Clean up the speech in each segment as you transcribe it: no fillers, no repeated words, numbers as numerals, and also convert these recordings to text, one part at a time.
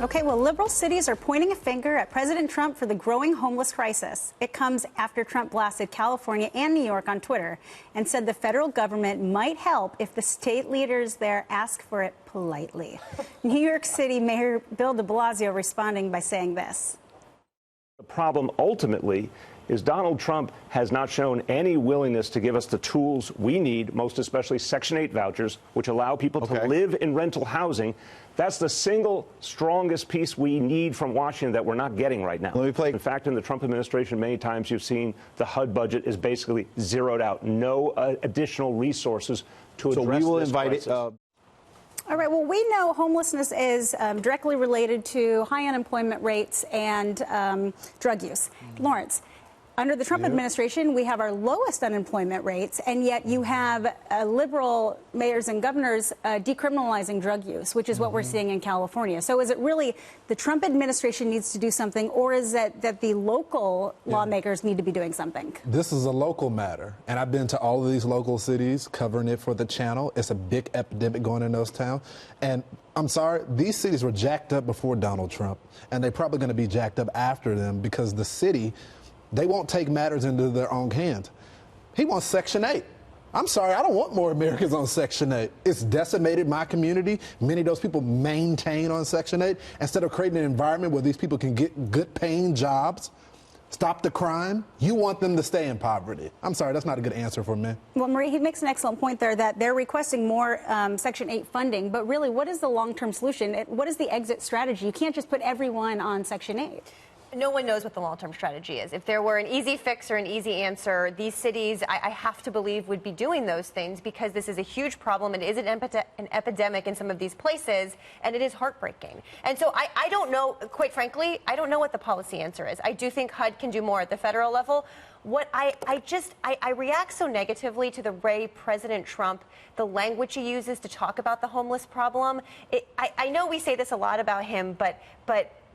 Okay, well, liberal cities are pointing a finger at President Trump for the growing homeless crisis. It comes after Trump blasted California and New York on Twitter and said the federal government might help if the state leaders there ask for it politely. New York City Mayor Bill de Blasio responding by saying this. The problem ultimately is Donald Trump has not shown any willingness to give us the tools we need, most especially Section 8 vouchers, which allow people to live in rental housing. That's the single strongest piece we need from Washington that we're not getting right now. In fact, in the Trump administration, many times you've seen the HUD budget is basically zeroed out. No additional resources to address this. So we will this invite crisis. All right. Well, we know homelessness is directly related to high unemployment rates and drug use. Lawrence, under the Trump administration, we have our lowest unemployment rates, and yet you have liberal mayors and governors decriminalizing drug use, which is what we're seeing in California. So is it really the Trump administration needs to do something, or is it that the local lawmakers need to be doing something? This is a local matter, and I've been to all of these local cities covering it for the channel. It's a big epidemic going in those towns. And I'm sorry, these cities were jacked up before Donald Trump, and they're probably going to be jacked up after them because the city, they won't take matters into their own hands. He wants Section 8. I'm sorry, I don't want more Americans on Section 8. It's decimated my community. Many of those people maintain on Section 8 instead of creating an environment where these people can get good paying jobs, stop the crime. You want them to stay in poverty. I'm sorry, that's not a good answer for me. Well, Marie, he makes an excellent point there that they're requesting more Section 8 funding. But really, what is the long-term solution? What is the exit strategy? You can't just put everyone on Section 8. No one knows what the long-term strategy is. If there were an easy fix or an easy answer, these cities, I have to believe, would be doing those things because this is a huge problem. It is an epidemic in some of these places, and it is heartbreaking. And so I don't know, quite frankly, I don't know what the policy answer is. I do think HUD can do more at the federal level. What I react so negatively to the way President Trump, the language he uses to talk about the homeless problem. I know we say this a lot about him, but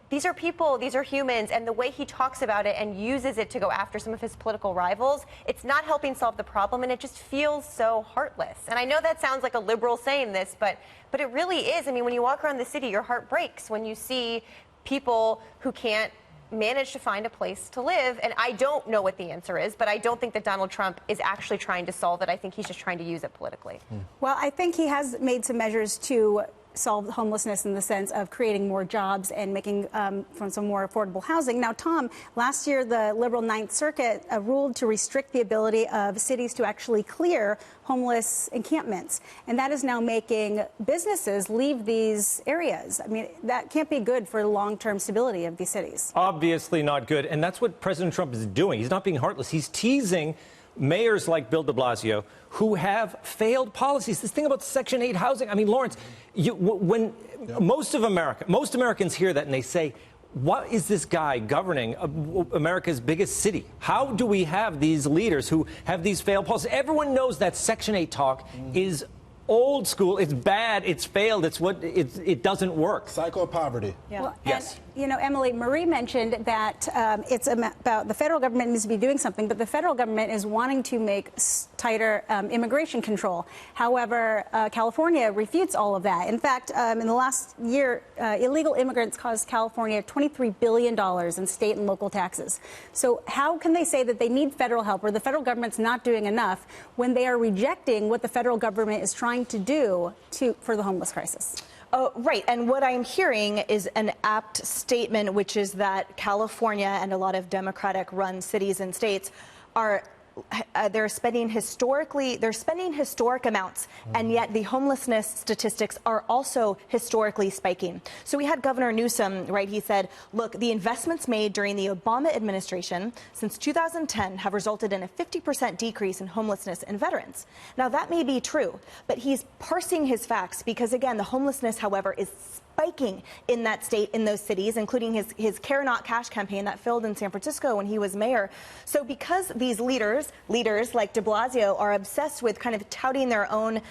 these are people, these are humans, and the way he talks about it and uses it to go after some of his political rivals, it's not helping solve the problem, and it just feels so heartless. And I know that sounds like a liberal saying this, but it really is. I mean, when you walk around the city, your heart breaks when you see people who can't manage to find a place to live. And I don't know what the answer is, but I don't think that Donald Trump is actually trying to solve it. I think he's just trying to use it politically. Well, I think he has made some measures to solve homelessness in the sense of creating more jobs and making from some more affordable housing. Now, Tom, last year the liberal Ninth Circuit ruled to restrict the ability of cities to actually clear homeless encampments, and that is now making businesses leave these areas. I mean, that can't be good for the long-term stability of these cities. Obviously not good, and that's what President Trump is doing. He's not being heartless. He's teasing mayors like Bill de Blasio who have failed policies. This thing about Section 8 housing, I mean, Lawrence, most Americans hear that and they say, what is this guy governing America's biggest city? How do we have these leaders who have these failed policies? Everyone knows that Section 8 talk is old school. It's bad. It's failed. It doesn't work. Cycle of poverty. Yeah. Well, yes. And, you know, Emily, Marie mentioned that it's about the federal government needs to be doing something, but the federal government is wanting to make tighter immigration control. However, California refutes all of that. In fact, in the last year, illegal immigrants cost California $23 billion in state and local taxes. So how can they say that they need federal help or the federal government's not doing enough when they are rejecting what the federal government is trying to do for the homeless crisis? Oh, right. And what I'm hearing is an apt statement, which is that California and a lot of Democratic-run cities and states are they're spending historic amounts, and yet the homelessness statistics are also historically spiking. So we had Governor Newsom, right? He said, look, the investments made during the Obama administration since 2010 have resulted in a 50% decrease in homelessness in veterans. Now, that may be true, but he's parsing his facts because, again, the homelessness, however, is spiking in that state, in those cities, including his Care Not Cash campaign that failed in San Francisco when he was mayor. So because these leaders like de Blasio are obsessed with kind of touting their own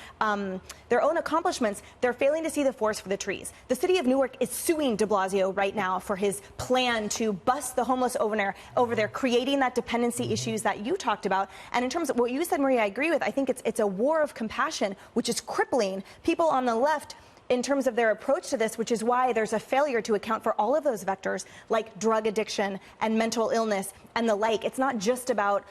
accomplishments, they're failing to see the forest for the trees. The city of Newark is suing de Blasio right now for his plan to bust the homeless over there, creating that dependency issues that you talked about. And in terms of what you said, Maria, I agree with. I think it's a war of compassion, which is crippling people on the left. in terms of their approach to this, which is why there's a failure to account for all of those vectors like drug addiction and mental illness and the like. It's not just about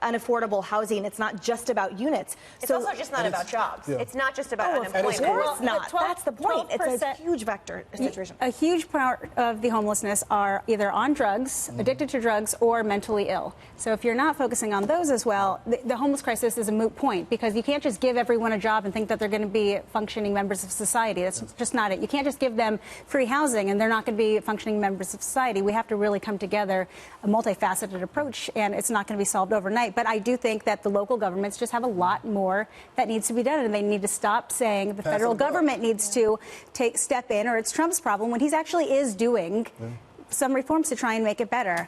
unaffordable housing. It's not just about units. It's also just not about jobs. Yeah. It's not just about unemployment. Of course not. That's the point. It's a 12%. huge vector situation. A huge part of the homelessness are either on drugs, addicted to drugs, or mentally ill. So if you're not focusing on those as well, the homeless crisis is a moot point, because you can't just give everyone a job and think that they're going to be functioning members of society. That's just not it. You can't just give them free housing and they're not going to be functioning members of society. We have to really come together, a multifaceted approach, and it's not going to be solved overnight. But I do think that the local governments just have a lot more that needs to be done, and they need to stop saying the federal government needs to step in, or it's Trump's problem, when he actually is doing some reforms to try and make it better.